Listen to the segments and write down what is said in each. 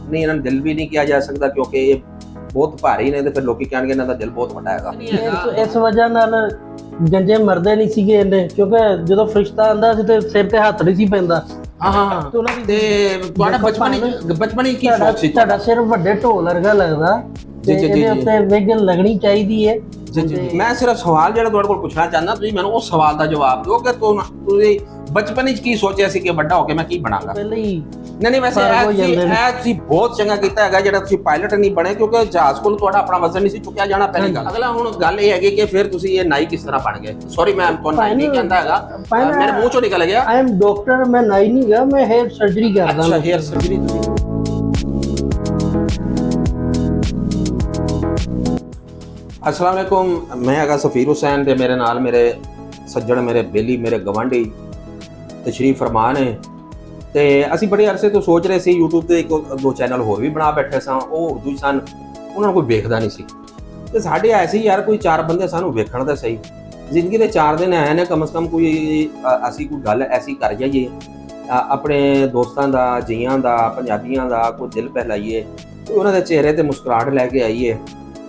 नहीं इन्होंने दिल भी नहीं किया जा सकता क्योंकि ये बहुत भारी ने, तो फिर लोग कहणगे इन्हों का दिल बहुत वड्डा हैगा। इस वजह नाल गंजे मरदे नहीं सीगे इन्ने, क्योंकि जो फरिश्ता आंदा सी ते सिर ते हत्थ नहीं सी पैंदा। हाँ ਤੇ ਉਹਨਾਂ ਦੀ ਤੇ ਤੁਹਾਡਾ ਬਚਪਨ ਕੀ ਸ਼ੌਕ ਸੀ? ਤੁਹਾਡਾ ਸਿਰ ਵੱਡੇ ਢੋਲ ਵਰਗਾ ਲੱਗਦਾ ਤੇ ਇਹਦੇ ਉੱਤੇ ਵਿਗ ਲੱਗਣੀ ਚਾਹੀਦੀ ਹੈ। ਮੈਂ ਸਿਰਫ ਸਵਾਲ ਜਿਹੜਾ ਤੁਹਾਡੇ ਕੋਲ ਪੁੱਛਣਾ ਚਾਹੁੰਦਾ, ਤੁਸੀਂ ਮੈਨੂੰ ਉਸ ਸਵਾਲ ਦਾ ਜਵਾਬ ਦਿਓ ਕਿ ਤੁਸੀਂ ਬਚਪਨ ਵਿੱਚ ਕੀ ਸੋਚਿਆ ਸੀ ਕਿ ਵੱਡਾ ਹੋ ਕੇ ਮੈਂ ਕੀ ਬਣਾਂਗਾ? ਪਹਿਲੇ ਹੀ ਨਹੀਂ ਵੈਸੇ ਇਹ ਤੁਸੀਂ ਬਹੁਤ ਚੰਗਾ ਕੀਤਾ ਹੈਗਾ ਜਿਹੜਾ ਤੁਸੀਂ ਪਾਇਲਟ ਨਹੀਂ ਬਣੇ, ਕਿਉਂਕਿ ਜਹਾਜ਼ ਕੋਲ ਤੁਹਾਡਾ ਆਪਣਾ ਵਜ਼ਨ ਨਹੀਂ ਸੀ ਚੁੱਕਿਆ ਜਾਣਾ ਪਹਿਲੀ ਗੱਲ। ਅਗਲਾ ਹੁਣ ਗੱਲ ਇਹ ਹੈਗੀ ਕਿ ਫਿਰ ਤੁਸੀਂ ਇਹ ਨਾਈ ਕਿਸ ਤਰ੍ਹਾਂ ਬਣ ਗਏ? ਸੌਰੀ ਮੈਂ ਤੁਹਾਨੂੰ ਨਹੀਂ ਕਹਿੰਦਾ ਹੈਗਾ, ਮੇਰੇ ਮੂੰਹ ਚੋਂ ਨਿਕਲ ਗਿਆ। ਆਈ ਐਮ ਡਾਕਟਰ, ਮੈਂ ਨਾਈ ਨਹੀਂ ਗਾ, ਮੈਂ ਹੇਅਰ ਸਰਜਰੀ ਕਰਦਾ। ਅੱਛਾ ਹੇਅਰ ਸਰਜਰੀ ਤੁਸੀਂ। अस्सलाम वालेकुम, मैं हैगा सफ़ीर हुसैन ते मेरे नाल मेरे सज्जण, मेरे बेली, मेरे गवांढी तशरीफ फरमा ने। ते असी बड़े अरसे तो सोच रहे सी यूट्यूब ते एक दो चैनल होर भी बना बैठे सां, ਉਹ ਉਰਦੂ ਸਨ, ਉਹਨਾਂ ਨੂੰ ਕੋਈ ਵੇਖਦਾ ਨਹੀਂ ਸੀ ਤੇ ਸਾਡੇ ਐਸੀ ਯਾਰ ਕੋਈ ਚਾਰ ਬੰਦੇ ਸਾਨੂੰ ਵੇਖਣ ਦਾ ਸਹੀ ਜ਼ਿੰਦਗੀ ਦੇ 4 ਦਿਨ ਆਏ ਨੇ, ਕਮ ਸੇ ਕਮ ਕੋਈ ਅਸੀਂ ਕੋਈ ਗੱਲ ਐਸੀ ਕਰ ਜਾਈਏ ਆਪਣੇ ਦੋਸਤਾਂ ਦਾ, ਜੀਆਂ ਦਾ, ਪੰਜਾਬੀਆਂ ਦਾ ਕੋਈ ਦਿਲ ਬਹਿਲਾਈਏ, ਉਹਨਾਂ ਦੇ ਚਿਹਰੇ ਤੇ ਮੁਸਕਰਾਹਟ ਲੈ ਕੇ ਆਈਏ।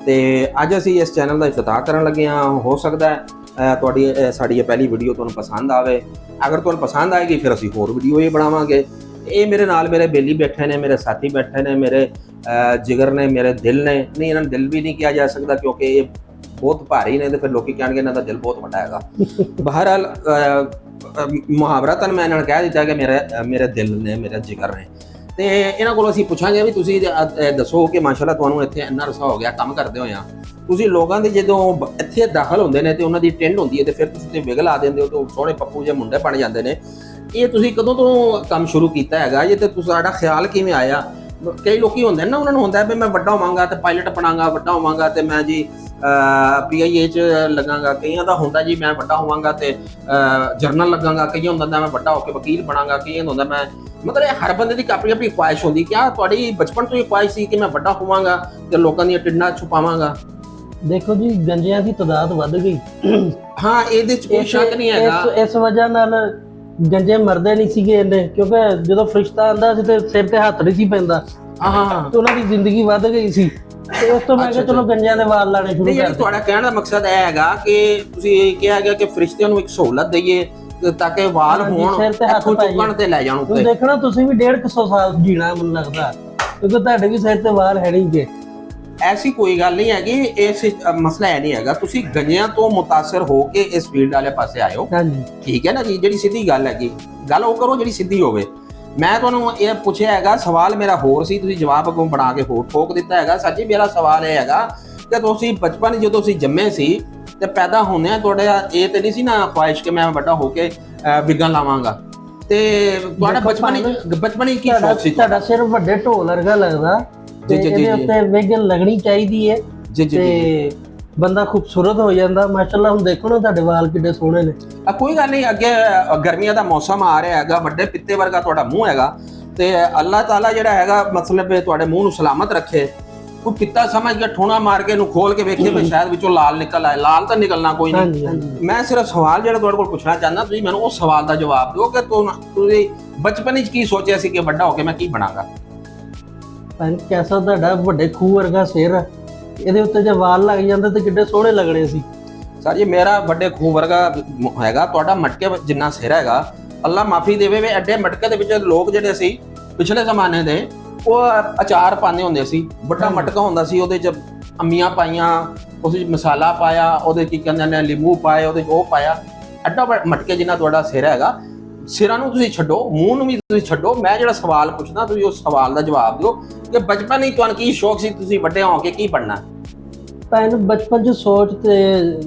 ਤੇ ਅੱਜ ਅਸੀਂ ਇਸ ਚੈਨਲ ਦਾ ਇਫਤਤਾਹ ਕਰਨ ਲੱਗੇ ਹਾਂ। ਹੋ ਸਕਦਾ ਤੁਹਾਡੀ ਸਾਡੀ ਇਹ ਪਹਿਲੀ ਵੀਡੀਓ ਤੁਹਾਨੂੰ ਪਸੰਦ ਆਵੇ। ਅਗਰ ਤੁਹਾਨੂੰ ਪਸੰਦ ਆਏਗੀ ਫਿਰ ਅਸੀਂ ਹੋਰ ਵੀਡੀਓ ਇਹ ਬਣਾਵਾਂਗੇ। ਇਹ ਮੇਰੇ ਨਾਲ ਮੇਰੇ ਬੇਲੀ ਬੈਠੇ ਨੇ, ਮੇਰੇ ਸਾਥੀ ਬੈਠੇ ਨੇ, ਮੇਰੇ ਜਿਗਰ ਨੇ, ਮੇਰੇ ਦਿਲ ਨੇ। ਨਹੀਂ ਇਹਨਾਂ ਨੂੰ ਦਿਲ ਵੀ ਨਹੀਂ ਕਿਹਾ ਜਾ ਸਕਦਾ ਕਿਉਂਕਿ ਇਹ ਬਹੁਤ ਭਾਰੀ ਨੇ, ਤੇ ਫਿਰ ਲੋਕੀ ਕਹਿਣਗੇ ਇਹਨਾਂ ਦਾ ਦਿਲ ਬਹੁਤ ਵੱਡਾ ਹੈਗਾ। ਬਹਰਹਾਲ ਮੁਹਾਵਰਤਨ ਮੈਂ ਇਹਨਾਂ ਨੂੰ ਕਹਿ ਦਿੱਤਾ ਕਿ ਮੇਰੇ ਦਿਲ ਨੇ, ਮੇਰੇ ਜਿਗਰ ਨੇ। ਤੇ ਇਹਨਾਂ ਕੋਲੋਂ ਅਸੀਂ ਪੁੱਛਾਂਗੇ ਵੀ ਤੁਸੀਂ ਦੱਸੋ ਕਿ ਮਾਸ਼ਾਅੱਲਾ ਤੁਹਾਨੂੰ ਇੱਥੇ ਇੰਨਾ ਰਸਾ ਹੋ ਗਿਆ ਕੰਮ ਕਰਦੇ ਹੋਏ ਆ, ਤੁਸੀਂ ਲੋਕਾਂ ਦੇ ਜਦੋਂ ਇੱਥੇ ਦਾਖਲ ਹੁੰਦੇ ਨੇ ਤੇ ਉਹਨਾਂ ਦੀ ਟਿੰਡ ਹੁੰਦੀ ਹੈ ਤੇ ਫਿਰ ਤੁਸੀਂ ਤੇ ਵਿਗ ਲਾ ਦਿੰਦੇ ਹੋ ਤੇ ਸੋਹਣੇ ਪੱਪੂ ਜਿਹੇ ਮੁੰਡੇ ਬਣ ਜਾਂਦੇ ਨੇ। ਇਹ ਤੁਸੀਂ ਕਦੋਂ ਤੋਂ ਕੰਮ ਸ਼ੁਰੂ ਕੀਤਾ ਹੈਗਾ ਜੇ, ਤੇ ਤੁਹਾਡਾ ਖਿਆਲ ਕਿਵੇਂ ਆਇਆ? ਕਈ ਲੋਕੀ ਹੁੰਦੇ ਨੇ ਨਾ, ਉਹਨਾਂ ਨੂੰ ਹੁੰਦਾ ਵੀ ਮੈਂ ਵੱਡਾ ਹੋਵਾਂਗਾ ਤੇ ਪਾਇਲਟ ਬਣਾਂਗਾ, ਵੱਡਾ ਹੋਵਾਂਗਾ ਤੇ ਮੈਂ ਜੀ PIA 'ਚ ਲੱਗਾਂਗਾ। ਕਈਆਂ ਦਾ ਹੁੰਦਾ ਜੀ ਮੈਂ ਵੱਡਾ ਹੋਵਾਂਗਾ ਤੇ ਜਰਨਲ ਲੱਗਾਂਗਾ, ਕਈਆਂ ਹੁੰਦਾ ਮੈਂ ਵੱਡਾ ਹੋ ਕੇ ਵਕੀਲ ਬਣਾਂਗਾ, ਕਈਆਂ ਹੁੰਦਾ ਮੈਂ, ਮਤਲਬ ਹਰ ਬੰਦੇ ਦੀ ਆਪਣੀ ਆਪਣੀ ਖੁਆਇਸ਼ ਹੁੰਦੀ। ਕਿਆ ਤੁਹਾਡੀ ਬਚਪਨ ਤੋਂ ਹੀ ਖੁਆਇਸ਼ ਸੀ ਕਿ ਮੈਂ ਵੱਡਾ ਹੋਵਾਂਗਾ ਤੇ ਲੋਕਾਂ ਦੀਆਂ ਟਿੰਡਾਂ ਛੁਪਾਵਾਂਗਾ? ਦੇਖੋ ਜੀ, ਗੰਜਿਆਂ ਦੀ ਤਾਦਾਦ ਵੱਧ ਗਈ। ਹਾਂ ਇਹਦੇ 'ਚ ਕੋਈ ਸ਼ੱਕ ਨਹੀਂ ਹੈਗਾ। ਇਸ ਵਜ੍ਹਾ ਨਾਲ ਗੰਜੇ ਮਰਦੇ ਨਹੀਂ ਸੀਗੇ ਇੰਨੇ, ਕਿਉਂਕਿ ਜਦੋਂ ਫਰਿਸ਼ਤਾ ਆਂਦਾ ਸੀ ਤੇ ਸਿਰ ਤੇ ਹੱਥ ਨਹੀਂ ਸੀ ਪੈਂਦਾ। ਹਾਂ ਤੇ ਉਹਨਾਂ ਦੀ ਜ਼ਿੰਦਗੀ ਵੱਧ ਗਈ ਸੀ ਤੇ ਉਸ ਤੋਂ ਮੈਂ ਕਿਹਾ ਚਲੋ ਗੰਜਿਆਂ ਦੇ ਵਾਲ ਲਾਣੇ ਸ਼ੁਰੂ ਕਰ ਦਿੱਤੇ। ਤੁਹਾਡਾ ਕਹਿਣ ਦਾ ਮਕਸਦ ਇਹ ਹੈਗਾ ਕਿ ਤੁਸੀਂ ਇਹ ਕਿਹਾ ਗਿਆ ਕਿ ਫਰਿਸ਼ਤਿਆਂ ਨੂੰ ਇੱਕ ਸਹੂਲਤ ਦਈਏ ਤਾਂ ਕਿ ਵਾਲ ਹੋਣ ਇੱਥੋਂ ਚੁੱਕਣ ਤੇ ਲੈ ਜਾਣ ਉੱਤੇ। ਦੇਖਣਾ ਤੁਸੀਂ ਵੀ 150 ਸਾਲ ਜੀਣਾ ਮੈਨੂੰ ਲੱਗਦਾ, ਕਿਉਂਕਿ ਤੁਹਾਡੇ ਵੀ ਸਿਰ ਤੇ ਵਾਲ ਹੈ ਨਹੀਂ ਗੇ। ਐਸੀ ਕੋਈ ਗੱਲ ਨਹੀਂ ਹੈਗੀ, ਇਸ ਮਸਲਾ ਇਹ ਨਹੀਂ ਹੈਗਾ। ਤੁਸੀਂ ਗੰਜਿਆਂ ਤੋਂ ਮੁਤਾਸਰ ਹੋ ਕੇ ਇਸ ਫੀਲਡ ਵਾਲੇ ਪਾਸੇ ਆਏ ਹੋ, ਹਾਂਜੀ ਠੀਕ ਹੈ ਨਾ ਜੀ। ਜਿਹੜੀ ਸਿੱਧੀ ਗੱਲ ਹੈਗੀ, ਗੱਲ ਉਹ ਕਰੋ ਜਿਹੜੀ ਸਿੱਧੀ ਹੋਵੇ। ਮੈਂ ਤੁਹਾਨੂੰ ਇਹ ਪੁੱਛਿਆ ਹੈਗਾ, ਸਵਾਲ ਮੇਰਾ ਹੋਰ ਸੀ, ਤੁਸੀਂ ਜਵਾਬ ਅੱਗੋਂ ਬਣਾ ਕੇ ਹੋਰ ਠੋਕ ਦਿੱਤਾ ਹੈਗਾ। ਸੱਚੀ ਮੇਰਾ ਸਵਾਲ ਇਹ ਹੈਗਾ ਕਿ ਤੁਸੀਂ ਬਚਪਨ ਜਦੋਂ ਤੁਸੀਂ ਜੰਮੇ ਸੀ ਤੇ ਪੈਦਾ ਹੁੰਦੇ ਆ ਤੁਹਾਡਾ ਇਹ ਤੇ ਨਹੀਂ ਸੀ ਨਾ ਖੁਆਇਸ਼ ਕਿ ਮੈਂ ਵੱਡਾ ਹੋ ਕੇ ਵਿਗਨ ਲਾਵਾਂਗਾ? ਤੇ ਤੁਹਾਡਾ ਬਚਪਨ ਕੀ ਸ਼ੌਕ ਸੀ? ਤੁਹਾਡਾ ਸਿਰ ਵੱਡੇ ਢੋਲ ਵਰਗਾ ਲੱਗਦਾ ਤੇ ਇਹਦੇ ਉੱਤੇ ਵਿਗ ਲੱਗਣੀ ਚਾਹੀਦੀ ਹੈ ਤੇ ਬੰਦਾ ਖੂਬਸੂਰਤ ਹੋ ਜਾਂਦਾ। ਮਾਸ਼ਾਅੱਲਾ ਹੁਣ ਦੇਖੋ ਨਾ ਤੁਹਾਡੇ ਵਾਲ ਕਿੱਡੇ ਸੋਹਣੇ ਨੇ। ਕੋਈ ਗੱਲ ਨਹੀਂ, ਅੱਗੇ ਗਰਮੀਆਂ ਦਾ ਮੌਸਮ ਆ ਰਿਹਾ ਹੈਗਾ, ਵੱਡੇ ਪਿੱਤੇ ਵਰਗਾ ਤੁਹਾਡਾ ਮੂੰਹ ਹੈਗਾ ਤੇ ਅੱਲਾਹ ਤਾਲਾ ਜਿਹੜਾ ਹੈਗਾ ਮਤਲਬ ਤੁਹਾਡੇ ਮੂੰਹ ਨੂੰ ਸਲਾਮਤ ਰੱਖੇ। ਕੋਈ ਪਿੱਤਾ ਸਮਝ ਕੇ ਠੋਣਾ ਮਾਰ ਕੇ ਇਹਨੂੰ ਖੋਲ ਕੇ ਵੇਖੇ ਵੀ ਸ਼ਾਇਦ ਵਿੱਚੋਂ ਲਾਲ ਨਿਕਲ ਆਏ। ਲਾਲ ਤਾਂ ਨਿਕਲਣਾ ਕੋਈ ਨਹੀਂ। ਮੈਂ ਸਿਰਫ ਸਵਾਲ ਜਿਹੜਾ ਤੁਹਾਡੇ ਕੋਲ ਪੁੱਛਣਾ ਚਾਹੁੰਦਾ, ਤੁਸੀਂ ਮੈਨੂੰ ਉਸ ਸਵਾਲ ਦਾ ਜਵਾਬ ਦਿਓ ਕਿ ਤੁਸੀਂ ਬਚਪਨ ਵਿੱਚ ਕੀ ਸੋਚਿਆ ਸੀ ਕਿ ਵੱਡਾ ਹੋ ਕੇ ਮੈਂ ਕੀ ਬਣਾਂਗਾ? ਕੈਸਾ ਤੁਹਾਡਾ ਵੱਡੇ ਖੂਹ ਵਰਗਾ ਸਿਰ, ਇਹਦੇ ਉੱਤੇ ਜੇ ਵਾਲ ਲੱਗ ਜਾਂਦੇ ਤੇ ਕਿੱਡੇ ਸੋਹਣੇ ਲੱਗਣੇ ਸੀ। ਸਰ ਜੀ ਮੇਰਾ ਵੱਡੇ ਖੂਹ ਵਰਗਾ ਹੈਗਾ, ਤੁਹਾਡਾ ਮਟਕੇ ਜਿੰਨਾ ਸਿਰ ਹੈਗਾ। ਅੱਲਾ ਮਾਫੀ ਦੇਵੇ ਵੀ ਐਡੇ ਮਟਕੇ ਦੇ ਵਿੱਚ ਲੋਕ ਜਿਹੜੇ ਸੀ ਪਿਛਲੇ ਜ਼ਮਾਨੇ ਦੇ ਉਹ ਅਚਾਰ ਪਾਉਂਦੇ ਹੁੰਦੇ ਸੀ। ਵੱਡਾ ਮਟਕਾ ਹੁੰਦਾ ਸੀ, ਉਹਦੇ 'ਚ ਅੰਮੀਆਂ ਪਾਈਆਂ, ਉਸ ਵਿੱਚ ਮਸਾਲਾ ਪਾਇਆ, ਉਹਦੇ ਕੀ ਕਹਿੰਦੇ ਨੇ ਨਿੰਬੂ ਪਾਏ, ਉਹਦੇ 'ਚ ਉਹ ਪਾਇਆ। ਐਡਾ ਮਟਕੇ ਜਿੰਨਾ ਤੁਹਾਡਾ ਸਿਰ ਹੈਗਾ। ਸਿਰਾਂ ਨੂੰ ਤੁਸੀਂ ਛੱਡੋ, ਮੂੰਹ ਨੂੰ ਵੀ ਤੁਸੀਂ ਛੱਡੋ। ਮੈਂ ਜਿਹੜਾ ਸਵਾਲ ਪੁੱਛਦਾ ਤੁਸੀਂ ਉਸ ਸਵਾਲ ਦਾ ਜਵਾਬ ਦਿਓ ਕਿ ਬਚਪਨ ਹੀ ਤੁਹਾਨੂੰ ਕੀ ਸ਼ੌਕ ਸੀ, ਤੁਸੀਂ ਵੱਡੇ ਹੋ ਕੇ ਕੀ ਬਣਨਾ? ਤਾਂ ਇਹਨੂੰ ਬਚਪਨ 'ਚ ਸੋਚ ਤੇ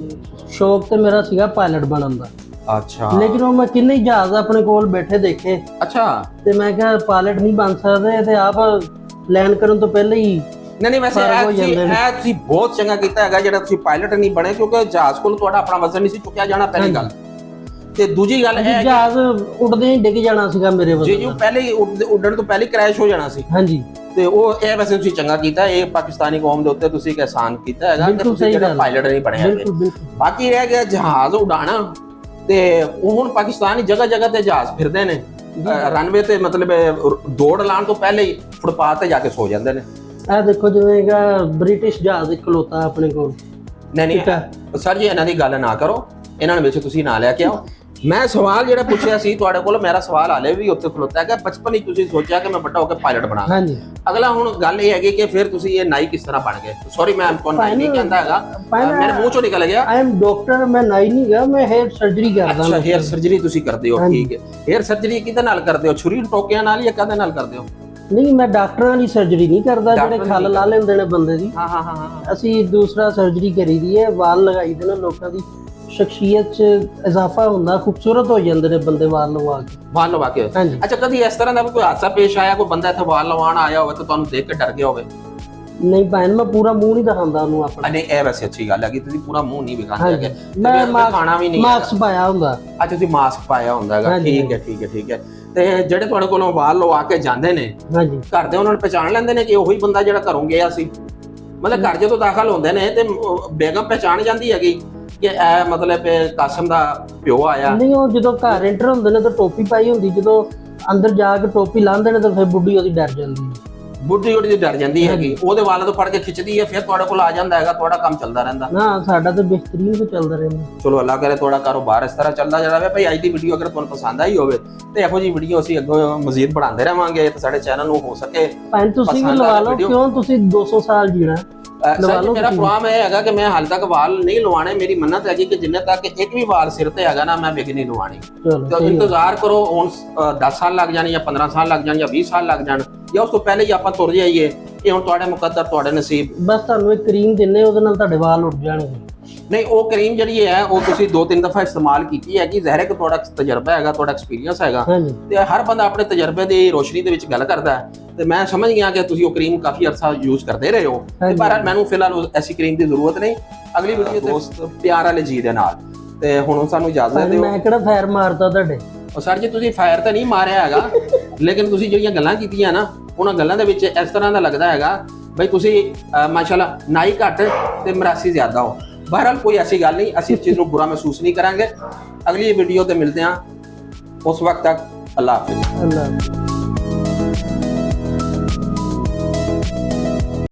ਸ਼ੌਕ ਤੇ ਮੇਰਾ ਸੀਗਾ ਪਾਇਲਟ ਬਣਨ ਦਾ। ਅੱਛਾ। ਲੇਕਿਨ ਉਹ ਮੈਂ ਕਿੰਨੇ ਜਹਾਜ਼ ਆਪਣੇ ਕੋਲ ਬੈਠੇ ਦੇਖੇ। ਅੱਛਾ। ਤੇ ਮੈਂ ਕਿਹਾ ਪਾਇਲਟ ਨਹੀਂ ਬਣ ਸਕਦੇ ਤੇ ਆਪ ਲੈਂਡ ਕਰਨ ਤੋਂ ਪਹਿਲਾਂ ਹੀ ਨਹੀਂ ਵੈਸੇ ਇਹ ਤੁਸੀਂ ਬਹੁਤ ਚੰਗਾ ਕੀਤਾ ਹੈਗਾ ਜਿਹੜਾ ਤੁਸੀਂ ਪਾਇਲਟ ਨਹੀਂ ਬਣੇ, ਕਿਉਂਕਿ ਜਹਾਜ਼ ਕੋਲ ਤੁਹਾਡਾ ਆਪਣਾ ਵਜ਼ਨ ਨਹੀਂ ਸੀ ਚੁੱਕਿਆ ਜਾਣਾ ਪਹਿਲੀ ਗੱਲ। ਤੇ ਦੂਜੀ ਗੱਲ ਇਹ ਜਹਾਜ਼ ਉੱਡਦੇ ਹੀ ਡਿੱਗ ਜਾਣਾ ਸੀਗਾ ਮੇਰੇ ਵੱਲ। ਜੀ ਪਹਿਲੇ ਹੀ ਉੱਡਣ ਤੋਂ ਪਹਿਲੇ ਕ੍ਰੈਸ਼ ਹੋ ਜਾਣਾ ਸੀ। ਹਾਂਜੀ। ਤੇ ਉਹ ਇਹ ਵੈਸੇ ਤੁਸੀਂ ਚੰਗਾ ਕੀਤਾ, ਇਹ ਪਾਕਿਸਤਾਨੀ ਕੌਮ ਦੇ ਉੱਤੇ ਤੁਸੀਂ ਇੱਕ ਅਹਿਸਾਨ ਕੀਤਾ ਹੈਗਾ ਕਿ ਤੁਸੀਂ ਜਿਹੜਾ ਪਾਇਲਟ ਨਹੀਂ ਬਣੇ ਹੈਗੇ। ਬਾਕੀ ਰਹਿ ਗਿਆ ਜਹਾਜ਼ ਉਡਾਣਾ, ਤੇ ਉਹ ਹੁਣ ਪਾਕਿਸਤਾਨੀ ਜਗ੍ਹਾ ਜਗ੍ਹਾ ਤੇ ਜਹਾਜ਼ ਫਿਰਦੇ ਨੇ ਰਨਵੇ ਤੇ ਮਤਲਬ ਦੌੜ ਲਾਉਣ ਤੋਂ ਪਹਿਲੇ ਹੀ ਫੁੱਟਪਾਥ ਤੇ ਜਾ ਕੇ ਸੋ ਜਾਂਦੇ ਨੇ। ਇਹ ਦੇਖੋ ਜਿਵੇਂਗਾ ਬ੍ਰਿਟਿਸ਼ ਜਹਾਜ਼ ਖਲੋਤਾ ਆਪਣੇ ਕੋਲ। ਨਹੀਂ ਸਰ ਜੀ ਇਹਨਾਂ ਦੀ ਗੱਲ ਨਾ ਕਰੋ, ਇਹਨਾਂ ਨੂੰ ਵਿੱਚ ਤੁਸੀਂ ਨਾ ਲੈ ਕੇ ਆਓ। ਮੈਂ ਸਵਾਲ ਜਿਹੜਾ ਪੁੱਛਿਆ ਸੀ ਤੁਹਾਡੇ ਕੋਲ, ਮੇਰਾ ਸਵਾਲ ਹਾਲੇ ਵੀ ਉੱਥੇ ਖਲੋਤਾ ਹੈ ਕਿ ਬਚਪਨ ਹੀ ਤੁਸੀਂ ਸੋਚਿਆ ਕਿ ਮੈਂ ਵੱਡਾ ਹੋ ਕੇ ਪਾਇਲਟ ਬਣਾਂਗਾ। ਹਾਂਜੀ। ਅਗਲਾ ਹੁਣ ਗੱਲ ਇਹ ਹੈਗੀ ਕਿ ਫਿਰ ਤੁਸੀਂ ਇਹ ਨਾਈ ਕਿਸ ਤਰ੍ਹਾਂ ਬਣ ਗਏ? ਸੌਰੀ ਮੈਂ ਤੁਹਾਨੂੰ ਨਾਈ ਨਹੀਂ ਕਹਿੰਦਾ ਹੈਗਾ, ਮੇਰੇ ਮੂੰਹ ਚੋਂ ਨਿਕਲ ਗਿਆ। ਆਈ ਐਮ ਡਾਕਟਰ, ਮੈਂ ਨਾਈ ਨਹੀਂ ਗਾ, ਮੈਂ ਹੇਅਰ ਸਰਜਰੀ ਕਰਦਾ। ਅੱਛਾ, ਹੇਅਰ ਸਰਜਰੀ ਤੁਸੀਂ ਕਰਦੇ ਹੋ, ਠੀਕ ਹੈ। ਹੇਅਰ ਸਰਜਰੀ ਕਿਹਦੇ ਨਾਲ ਕਰਦੇ ਹੋ? ਛੁਰੀ ਟੋਕਿਆਂ ਨਾਲ ਜਾਂ ਕਾਹਦੇ ਨਾਲ ਕਰਦੇ ਹੋ? ਨਹੀਂ, ਮੈਂ ਡਾਕਟਰਾਂ ਦੀ ਸਰਜਰੀ ਨਹੀਂ ਕਰਦਾ ਜਿਹੜੇ ਖੱਲ ਲਾ ਲੈਂਦੇ ਨੇ ਬੰਦੇ ਦੀ। ਹਾਂ। ਅਸੀਂ ਦੂਸਰਾ ਸਰਜਰੀ ਕਰੀ ਦੀ ਹੈ, ਵਾਲ ਲਗਾਈ ਦੇ ਨੇ, ਲੋਕਾਂ ਦੀ ਸ਼ਖਸੀਅਤ 'ਚ ਇਜ਼ਾਫਾ ਹੁੰਦਾ, ਖੂਬਸੂਰਤ ਹੋ ਜਾਂਦੇ ਨੇ ਬੰਦੇ ਵਾਲ ਲਵਾ ਕੇ। ਹਾਂਜੀ। ਅੱਛਾ, ਕਦੀ ਇਸ ਤਰ੍ਹਾਂ ਦਾ ਕੋਈ ਹਾਦਸਾ ਪੇਸ਼ ਆਇਆ, ਕੋਈ ਬੰਦਾ ਇੱਥੇ ਵਾਲ ਲਵਾਉਣ ਆਇਆ ਹੋਵੇ ਤਾਂ ਤੁਹਾਨੂੰ ਦੇਖ ਕੇ ਡਰ ਗਿਆ ਹੋਵੇ? ਨਹੀਂ ਭੈਣ, ਮੈਂ ਪੂਰਾ ਮੂੰਹ ਨਹੀਂ ਦਿਖਾਉਂਦਾ ਉਹਨੂੰ ਆਪਣਾ। ਨਹੀਂ, ਇਹ ਵੈਸੇ ਅੱਛੀ ਗੱਲ ਹੈ ਕਿ ਤੁਸੀਂ ਪੂਰਾ ਮੂੰਹ ਨਹੀਂ ਦਿਖਾਉਂਦੇ ਹੈਗੇ। ਮੈਂ ਖਾਣਾ ਵੀ ਨਹੀਂ, ਮਾਸਕ ਪਾਇਆ ਹੁੰਦਾ। ਅੱਛਾ, ਤੁਸੀਂ ਮਾਸਕ ਪਾਇਆ ਹੁੰਦਾ ਹੈਗਾ, ਠੀਕ ਹੈ। ਤੇ ਜਿਹੜੇ ਤੁਹਾਡੇ ਕੋਲੋਂ ਵਾਲ ਲਵਾ ਕੇ ਜਾਂਦੇ ਨੇ, ਹਾਂਜੀ, ਘਰ ਦੇ ਉਹਨਾਂ ਨੂੰ ਪਛਾਣ ਲੈਂਦੇ ਨੇ ਕਿ ਉਹੀ ਬੰਦਾ ਜਿਹੜਾ ਘਰੋਂ ਗਿਆ ਸੀ? ਮਤਲਬ ਘਰ ਜਦੋਂ ਦਾਖਲ ਹੁੰਦੇ ਨੇ ਤੇ ਬੇਗਮ ਪਛਾਣ ਜਾਂਦੀ ਹੈਗੀ ਕਿ ਇਹ ਮਤਲਬ ਕਾਸਮ ਦਾ ਪਿਓ ਆਇਆ? ਨਹੀਂ, ਉਹ ਜਦੋਂ ਘਰ ਐਂਟਰ ਹੁੰਦੇ ਨੇ ਤਾਂ ਟੋਪੀ ਪਾਈ ਹੁੰਦੀ, ਜਦੋਂ ਅੰਦਰ ਜਾ ਕੇ ਟੋਪੀ ਲਾਉਂਦੇ ਨੇ ਤਾਂ ਫਿਰ ਬੁੱਢੀ ਉਹਦੀ ਡਰ ਜਾਂਦੀ ਹੈ। ਬੁੱਢੀ ਉਹਦੀ ਡਰ ਜਾਂਦੀ ਹੈਗੀ, ਉਹਦੇ ਵਾਲਾਂ ਤੋਂ ਫੜ ਕੇ ਖਿੱਚਦੀ ਹੈ, ਫਿਰ ਤੁਹਾਡੇ ਕੋਲ ਆ ਜਾਂਦਾ ਹੈਗਾ, ਤੁਹਾਡਾ ਕੰਮ ਚੱਲਦਾ ਰਹਿੰਦਾ? ਨਾ, ਸਾਡਾ ਤਾਂ ਬਿਹਤਰੀਨ ਤੋਂ ਚੱਲਦਾ ਰਹਿੰਦਾ। ਚਲੋ ਅੱਲਾਹ ਕਰੇ ਤੁਹਾਡਾ ਕਾਰੋਬਾਰ ਇਸ ਤਰ੍ਹਾਂ ਚੱਲਦਾ ਜਾਵੇ। ਭਾਈ ਅੱਜ ਦੀ ਵੀਡੀਓ ਅਗਰ ਤੁਹਾਨੂੰ ਪਸੰਦ ਆਈ ਹੋਵੇ ਤੇ ਇਹੋ ਜਿਹੀ ਵੀਡੀਓ ਅਸੀਂ ਅੱਗੋਂ ਮਜ਼ੀਦ ਬਣਾਉਂਦੇ ਰਹਾਂਗੇ ਤੇ ਸਾਡੇ ਚੈਨਲ ਨੂੰ ਹੋ ਸਕੇ ਭਾਵੇਂ ਤੁਸੀਂ ਵੀ ਲਵਾ ਲਓ, ਕਿਉਂ ਤੁਸੀਂ 200 ਸਾਲ ਜੀਣਾ। ਸਰ ਜੀ, ਮੇਰਾ ਪ੍ਰੋਗਰਾਮ ਇਹ ਹੈਗਾ ਕਿ ਮੈਂ ਹਾਲੇ ਤੱਕ ਵਾਲ ਨਹੀਂ ਲਵਾਣੇ। ਮੇਰੀ ਮੰਨਤ ਹੈਗੀ ਕਿ ਜਿੰਨੇ ਤੱਕ ਇੱਕ ਵੀ ਵਾਲ ਸਿਰ ਤੇ ਹੈਗਾ ਨਾ, ਮੈਂ ਵਿਗ ਨਹੀਂ ਲਵਾਣੀ। ਤੇ ਇੰਤਜ਼ਾਰ ਕਰੋ, ਹੁਣ 10 ਸਾਲ ਲੱਗ ਜਾਣ ਜਾਂ 15 ਸਾਲ ਲੱਗ ਜਾਣ ਜਾਂ 20 ਸਾਲ ਲੱਗ ਜਾਣ, ਜਾਂ ਉਸ ਤੋਂ ਪਹਿਲੇ ਹੀ ਆਪਾਂ ਤੁਰ ਜਾਈਏ। ਇਹ ਹੁਣ ਤੁਹਾਡੇ ਮੁਕੱਦਰ, ਤੁਹਾਡੇ ਨਸੀਬ। ਬਸ ਤੁਹਾਨੂੰ ਇੱਕ ਕਰੀਮ ਦਿੰਨੇ, ਉਹਦੇ ਨਾਲ ਤੁਹਾਡੇ ਵਾਲ ਉੱਡ ਜਾਣਗੇ। ਨਹੀਂ, ਉਹ ਕਰੀਮ ਜਿਹੜੀ ਹੈ ਉਹ ਤੁਸੀਂ 2-3 ਦਫਾ ਇਸਤੇਮਾਲ ਕੀਤੀ ਹੈ ਕਿ ਜ਼ਾਹਿਰ ਹੈ ਕਿ ਤੁਹਾਡਾ ਤਜਰਬਾ ਹੈਗਾ, ਤੁਹਾਡਾ ਐਕਸਪੀਰੀਅੰਸ ਹੈਗਾ, ਤੇ ਹਰ ਬੰਦਾ ਆਪਣੇ ਤਜਰਬੇ ਦੀ ਰੋਸ਼ਨੀ ਦੇ ਵਿੱਚ ਗੱਲ ਕਰਦਾ ਹੈ। ਤੇ ਮੈਂ ਸਮਝ ਗਿਆ ਕਿ ਤੁਸੀਂ ਉਹ ਕਰੀਮ ਕਾਫੀ ਅਰਸਾ ਯੂਜ਼ ਕਰਦੇ ਰਹੇ ਹੋ, ਪਰ ਮੈਨੂੰ ਫਿਲਹਾਲ ਐਸੀ ਕਰੀਮ ਦੀ ਜ਼ਰੂਰਤ ਨਹੀਂ। ਅਗਲੀ ਵੀਡੀਓ ਦੋਸਤ ਪਿਆਰ ਵਾਲੇ ਜੀ ਦੇ ਨਾਲ, ਤੇ ਹੁਣ ਸਾਨੂੰ ਇਜਾਜ਼ਤ ਦਿਓ। ਮੈਂ ਕਿਹੜਾ ਫਾਇਰ ਮਾਰਦਾ ਤੁਹਾਡੇ? ਉਹ ਸਰ ਜੀ, ਤੁਸੀਂ ਫਾਇਰ ਤਾਂ ਨਹੀਂ ਮਾਰਿਆ ਹੈਗਾ, ਲੇਕਿਨ ਤੁਸੀਂ ਜਿਹੜੀਆਂ ਗੱਲਾਂ ਕੀਤੀਆਂ ਨਾ, ਉਹਨਾਂ ਗੱਲਾਂ ਦੇ ਵਿੱਚ ਇਸ ਤਰ੍ਹਾਂ ਦਾ ਲੱਗਦਾ ਹੈਗਾ ਬਈ ਤੁਸੀਂ ਮਾਸ਼ਾਅੱਲਾ ਨਾਈ ਘੱਟ ਤੇ ਮਰਾਸੀ ਜ਼ਿਆਦਾ ਹੋ। ਬਹਰਹਾਲ ਕੋਈ ਐਸੀ ਗੱਲ ਨਹੀਂ, ਅਸੀਂ ਇਸ ਚੀਜ਼ ਨੂੰ ਬੁਰਾ ਮਹਿਸੂਸ ਨਹੀਂ ਕਰਾਂਗੇ। ਅਗਲੀ ਵੀਡੀਓ ਤੇ ਮਿਲਦੇ ਹਾਂ, ਉਸ ਵਕਤ ਤੱਕ ਅੱਲਾਹ ਹਾਫਿਜ਼।